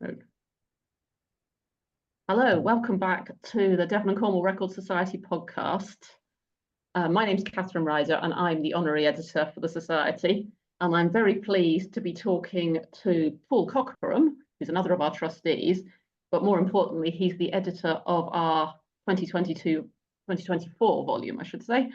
Road. Hello, welcome back to the Devon and Cornwall Record Society podcast. My name's Catherine Ryder and I'm the honorary editor for the Society. And I'm very pleased to be talking to Paul Cockerham, who's another of our trustees, but more importantly, he's the editor of our 2022-2024 volume, I should say,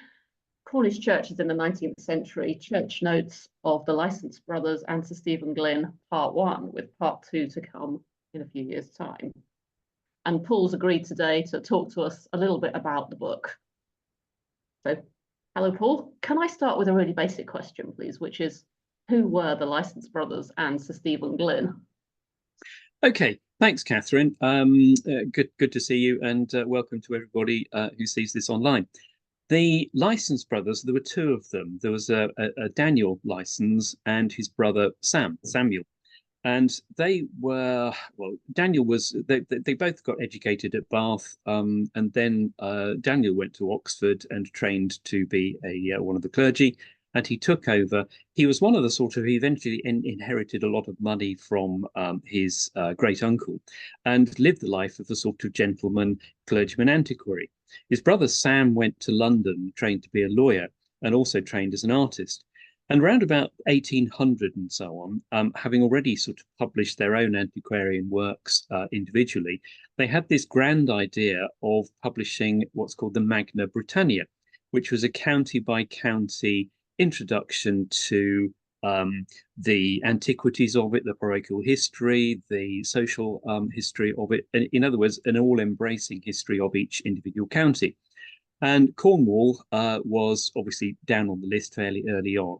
Cornish Churches in the 19th Century, Church Notes of the Lysons Brothers and Sir Stephen Glynne, Part 1, with Part 2 to come in a few years' time. And Paul's agreed today to talk to us a little bit about the book. So, hello, Paul. Can I start with a really basic question, please, which is, who were the Lysons Brothers and Sir Stephen Glynne? Okay, thanks, Catherine. Good to see you, and welcome to everybody who sees this online. The Lysons brothers, there were two of them. There was a Daniel Lysons and his brother Samuel. And they were, well, Daniel was, they both got educated at Bath, and then Daniel went to Oxford and trained to be one of the clergy, and he took over. He was one of the sort of, he eventually inherited a lot of money from his great uncle and lived the life of a sort of gentleman, clergyman, antiquary. His brother Sam went to London, trained to be a lawyer, and also trained as an artist. And around about 1800 and so on, having already sort of published their own antiquarian works individually, they had this grand idea of publishing what's called the Magna Britannia, which was a county-by-county introduction to the antiquities of it, the parochial history, the social history of it. In other words, an all-embracing history of each individual county. And Cornwall was obviously down on the list fairly early on.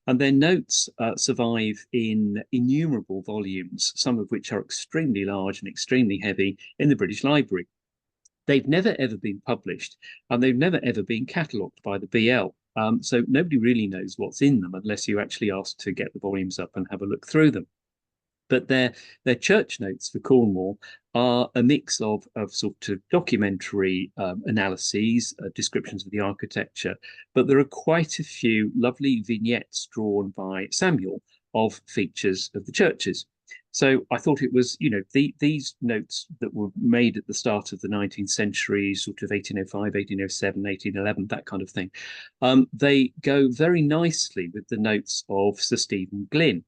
And their notes survive in innumerable volumes, some of which are extremely large and extremely heavy, in the British Library. They've never ever been published, and they've never ever been catalogued by the BL. So nobody really knows what's in them unless you actually ask to get the volumes up and have a look through them. But their church notes for Cornwall are a mix of sort of documentary analyses, descriptions of the architecture, but there are quite a few lovely vignettes drawn by Samuel of features of the churches. So I thought it was, you know, these notes that were made at the start of the 19th century, sort of 1805, 1807, 1811, that kind of thing, they go very nicely with the notes of Sir Stephen Glynne.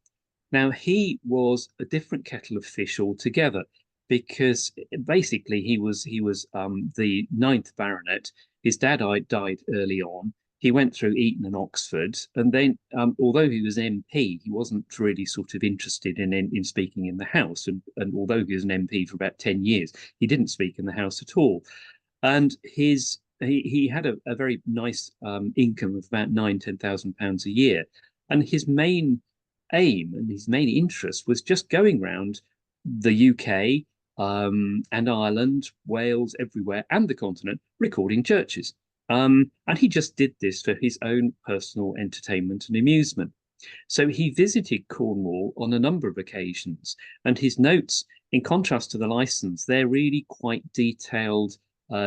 Now, he was a different kettle of fish altogether, because basically he was the 9th baronet. His dad died early on. He went through Eton and Oxford, and then although he was MP, he wasn't really sort of interested in speaking in the House. And although he was an MP for about 10 years, he didn't speak in the House at all. And he had a very nice income of about £9,000–10,000 a year, and his main aim and his main interest was just going around the UK and Ireland, Wales, everywhere, and the continent, recording churches. And he just did this for his own personal entertainment and amusement. So he visited Cornwall on a number of occasions, and his notes, in contrast to the Lysons, they're really quite detailed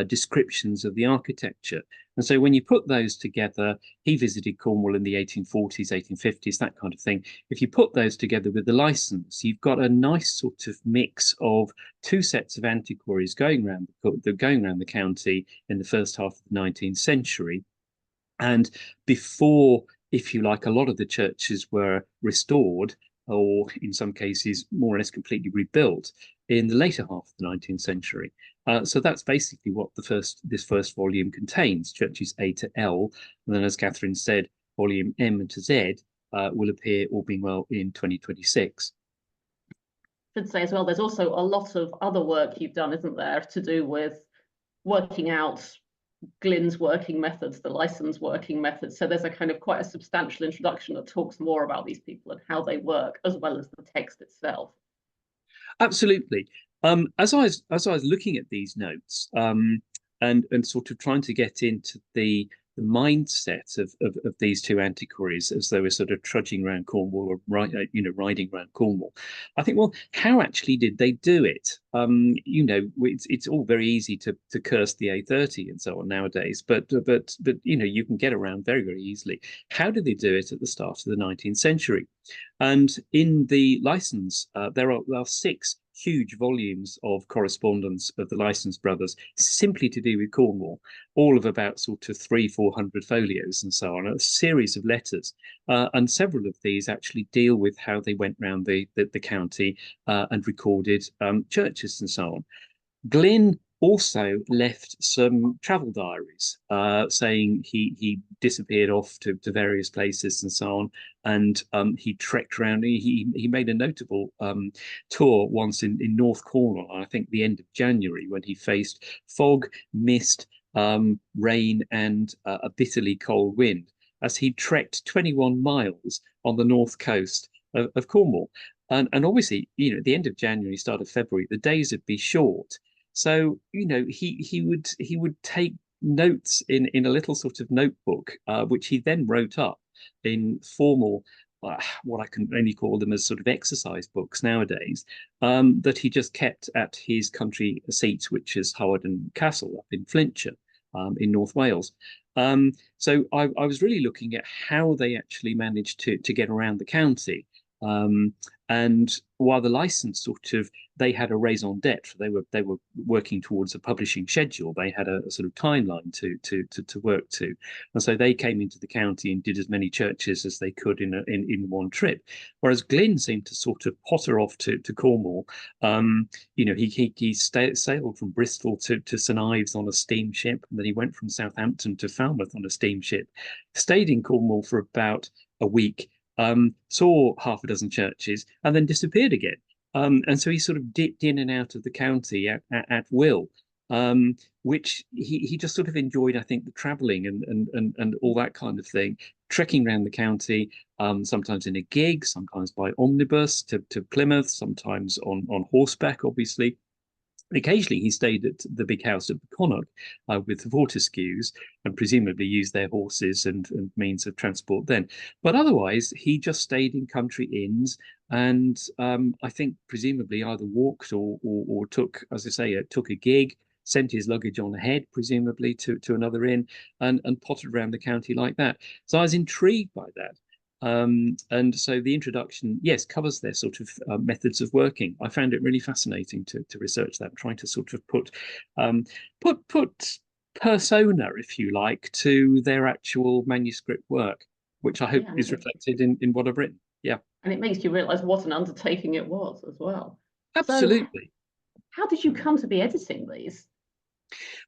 descriptions of the architecture. And so when you put those together, he visited Cornwall in the 1840s, 1850s, that kind of thing. If you put those together with the Lysons, you've got a nice sort of mix of two sets of antiquaries going around the county in the first half of the 19th century. And before, if you like, a lot of the churches were restored, or in some cases more or less completely rebuilt in the later half of the 19th century. So that's basically what this first volume contains, churches A to L. And then, as Catherine said, volume M to Z will appear, all being well, in 2026. I should say as well, there's also a lot of other work you've done, isn't there, to do with working out Glynne's working methods, the Lysons working methods. So there's a kind of quite a substantial introduction that talks more about these people and how they work, as well as the text itself. Absolutely. As I was looking at these notes and sort of trying to get into the mindset of these two antiquaries as they were sort of trudging around Cornwall, or riding around Cornwall, I think, well, how actually did they do it? It's all very easy to curse the A30 and so on nowadays, but you can get around very, very easily. How did they do it at the start of the 19th century? And in the Lysons, there are 6 huge volumes of correspondence of the Lysons brothers simply to do with Cornwall, all of about sort of 300-400 folios and so on, a series of letters. And several of these actually deal with how they went round the county and recorded churches and so on. Glynne also left some travel diaries saying he disappeared off to various places and so on, and he trekked around. He made a notable tour once in North Cornwall, I think the end of January, when he faced fog, mist, rain, and a bitterly cold wind as he trekked 21 miles on the north coast of Cornwall. And obviously, you know, at the end of January, start of February, the days would be short. So, you know, he would take notes in a little sort of notebook, which he then wrote up in formal, what I can only call them as sort of exercise books nowadays, that he just kept at his country seat, which is Hawarden Castle up in Flintshire, in North Wales. So I was really looking at how they actually managed to get around the county. And while the Lysons sort of, they had a raison d'etre, they were working towards a publishing schedule. They had a sort of timeline to work to, and so they came into the county and did as many churches as they could in one trip. Whereas Glynne seemed to sort of potter off to Cornwall. You know, he sailed from Bristol to St Ives on a steamship, and then he went from Southampton to Falmouth on a steamship. Stayed in Cornwall for about a week. Saw half a dozen churches and then disappeared again. And so he sort of dipped in and out of the county at will, which he just sort of enjoyed, I think, the travelling and all that kind of thing, trekking around the county, sometimes in a gig, sometimes by omnibus to Plymouth, sometimes on horseback, obviously. Occasionally, he stayed at the big house at Connaught with the Fortescues and presumably used their horses and means of transport then. But otherwise, he just stayed in country inns and I think presumably either walked or took, as I say, took a gig, sent his luggage on ahead, presumably to another inn, and pottered around the county like that. So I was intrigued by that. And so the introduction, yes, covers their sort of methods of working. I found it really fascinating to research that, trying to sort of put persona, if you like, to their actual manuscript work, which I hope is reflected in what I've written. Yeah. And it makes you realise what an undertaking it was as well. Absolutely. So how did you come to be editing these?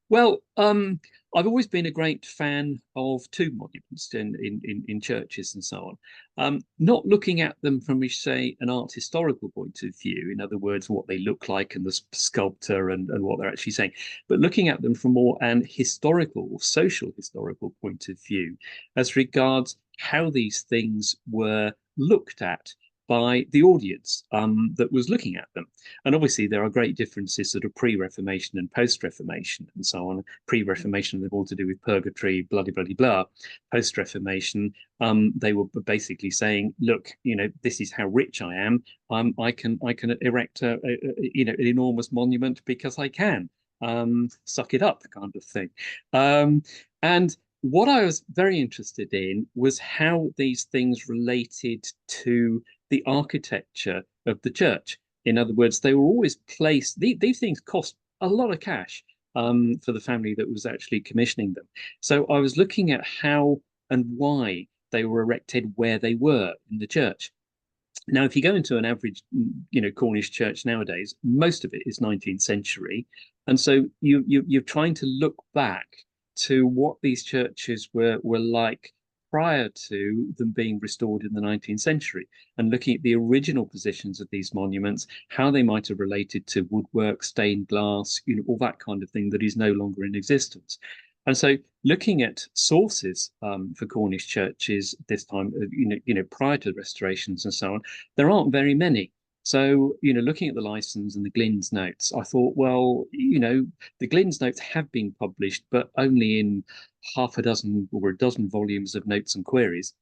Well, I've always been a great fan of tomb monuments in churches and so on. Not looking at them from, say, an art historical point of view, in other words, what they look like and the sculptor and what they're actually saying, but looking at them from more an historical or social historical point of view as regards how these things were looked at by the audience that was looking at them. And obviously there are great differences sort of pre-Reformation and post-Reformation and so on. Pre-Reformation, they're all to do with purgatory, bloody, bloody, blah. Post-Reformation, they were basically saying, look, you know, this is how rich I am. I can erect you know, an enormous monument because I can. Suck it up kind of thing. And what I was very interested in was how these things related to the architecture of the church. In other words, they were always placed, these things cost a lot of cash for the family that was actually commissioning them. So I was looking at how and why they were erected where they were in the church. Now, if you go into an average, you know, Cornish church nowadays, most of it is 19th century. And so you're trying to look back to what these churches were like prior to them being restored in the 19th century, and looking at the original positions of these monuments, how they might have related to woodwork, stained glass, you know, all that kind of thing that is no longer in existence. And so looking at sources for Cornish churches this time, you know, prior to the restorations and so on, there aren't very many. So, you know, looking at the Lysons and the Glynne's notes, I thought, well, you know, the Glynne's notes have been published, but only in half a dozen or a dozen volumes of notes and queries.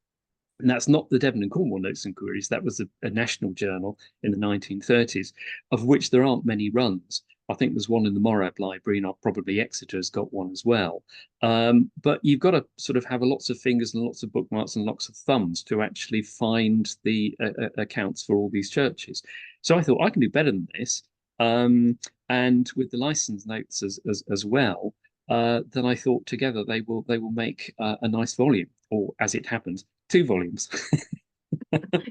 And that's not the Devon and Cornwall Notes and Queries. That was a national journal in the 1930s, of which there aren't many runs. I think there's one in the Morab Library, and probably Exeter's got one as well. But you've got to sort of have lots of fingers and lots of bookmarks and lots of thumbs to actually find the accounts for all these churches. So I thought I can do better than this. and with the license notes as well, then I thought together they will make a nice volume, or as it happens, 2 volumes.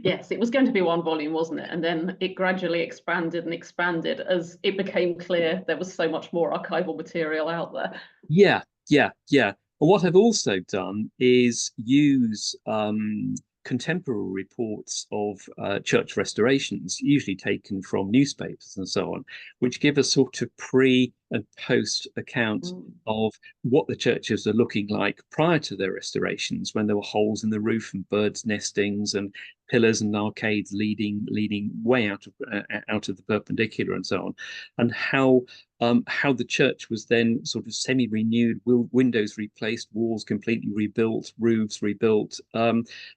Yes, it was going to be 1 volume, wasn't it? And then it gradually expanded and expanded as it became clear there was so much more archival material out there. Yeah, yeah, yeah. And what I've also done is use contemporary reports of church restorations, usually taken from newspapers and so on, which give a sort of pre and post account of what the churches are looking like prior to their restorations, when there were holes in the roof and birds' nestings and pillars and arcades leading way out of the perpendicular and so on, and how the church was then sort of semi-renewed, windows replaced, walls completely rebuilt, roofs rebuilt,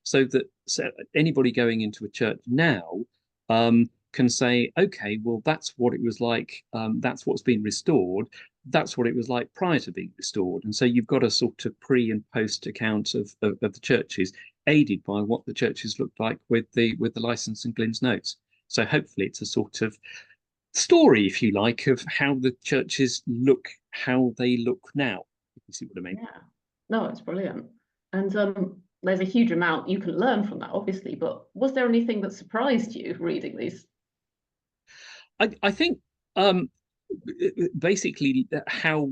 so that anybody going into a church now can say, okay, well, that's what it was like, that's what's been restored, that's what it was like prior to being restored. And so you've got a sort of pre and post account of the churches, aided by what the churches looked like with the Lysons and Glynne's notes. So hopefully it's a sort of story, if you like, of how the churches look, how they look now. You see what I mean? Yeah, no, it's brilliant. And there's a huge amount you can learn from that, obviously, but was there anything that surprised you reading these? I think basically how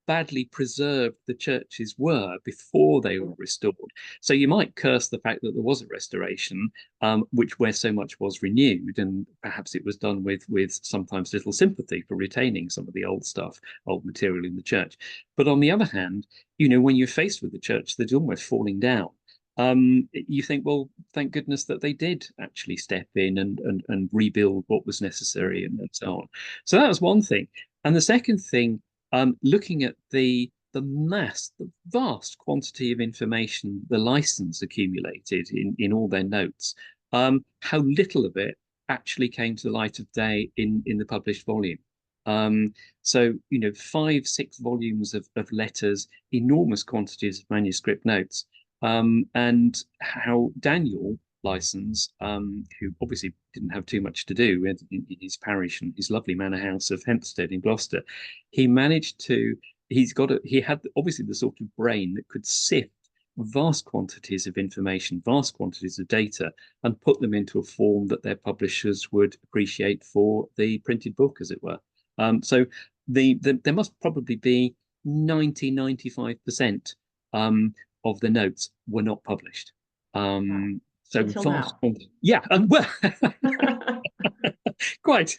badly preserved the churches were before they were restored. So you might curse the fact that there was a restoration, which where so much was renewed, and perhaps it was done with sometimes little sympathy for retaining some of the old stuff, old material in the church. But on the other hand, when you're faced with the church that's almost falling down, you think, well, thank goodness that they did actually step in and rebuild what was necessary and so on. So that was one thing. And the second thing, looking at the vast quantity of information the Lysons accumulated in all their notes, how little of it actually came to the light of day in the published volume. So 5, 6 volumes of letters, enormous quantities of manuscript notes, and how Daniel Lysons, who obviously didn't have too much to do in his parish and his lovely manor house of Hempstead in Gloucester, he had obviously the sort of brain that could sift vast quantities of information, vast quantities of data, and put them into a form that their publishers would appreciate for the printed book, as it were. So there must probably be 95% of the notes were not published. So until now. Yeah, well, quite.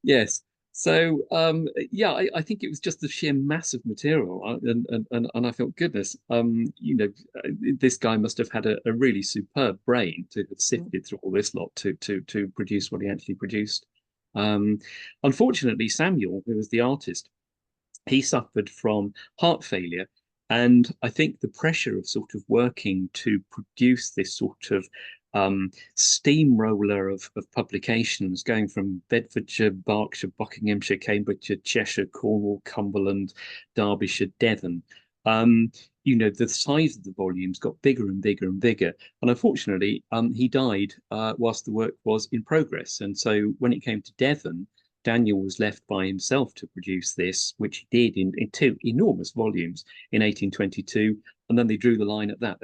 Yes. So yeah, I think it was just the sheer mass of material, and I thought, goodness, this guy must have had a really superb brain to have sifted through all this lot to produce what he actually produced. Unfortunately, Samuel, who was the artist, he suffered from heart failure. And I think the pressure of sort of working to produce this sort of steamroller of publications, going from Bedfordshire, Berkshire, Buckinghamshire, Cambridgeshire, Cheshire, Cornwall, Cumberland, Derbyshire, Devon, the size of the volumes got bigger and bigger and bigger. And unfortunately, he died whilst the work was in progress. And so when it came to Devon, Daniel was left by himself to produce this, which he did in 2 enormous volumes in 1822, and then they drew the line at that.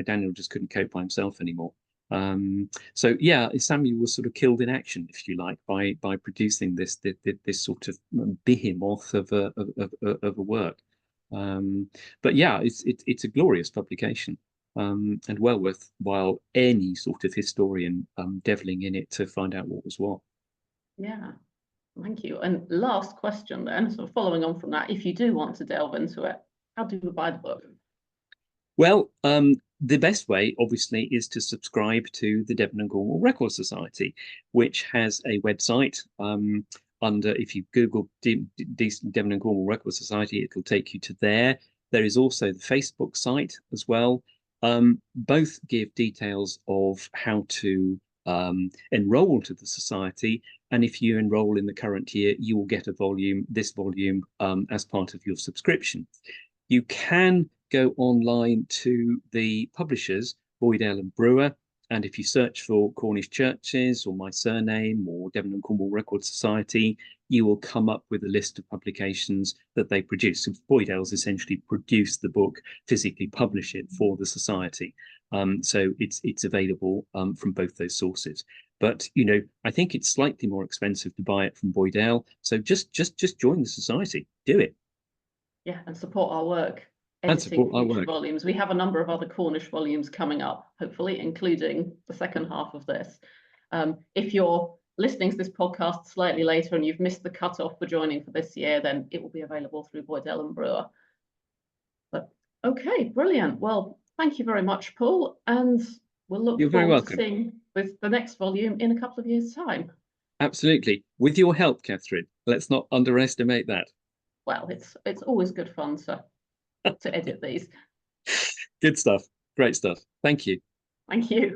Daniel just couldn't cope by himself anymore. So yeah, Samuel was sort of killed in action, if you like, by producing this sort of behemoth of a work. But yeah, it's a glorious publication. And well worthwhile any sort of historian deviling in it to find out what was what. Yeah, thank you. And last question then, so following on from that, if you do want to delve into it, how do you buy the book? Well, the best way, obviously, is to subscribe to the Devon and Cornwall Record Society, which has a website. If you Google Devon and Cornwall Record Society, it'll take you to there. There is also the Facebook site as well. Both give details of how to enroll to the society, and if you enroll in the current year, you will get this volume as part of your subscription. You can go online to the publishers, Boydell and Brewer, And if you search for Cornish churches or my surname or Devon and Cornwall Record Society, you will come up with a list of publications that they produce. So Boydell's essentially produce the book, physically publish it for the society. So it's available from both those sources. But I think it's slightly more expensive to buy it from Boydell. So just join the society. Do it. Yeah, and support our work. And support our Future work. volumes. We have a number of other Cornish volumes coming up, hopefully, including the second half of this. If you're listening to this podcast slightly later and you've missed the cutoff for joining for this year, then it will be available through Boydell and Brewer. But okay, brilliant. Well, thank you very much, Paul, and we'll look You're very forward welcome. to seeing the next volume in a couple of years' time. Absolutely. With your help, Catherine. Let's not underestimate that. Well, it's always good fun to edit these. Good stuff. Great stuff. Thank you. Thank you.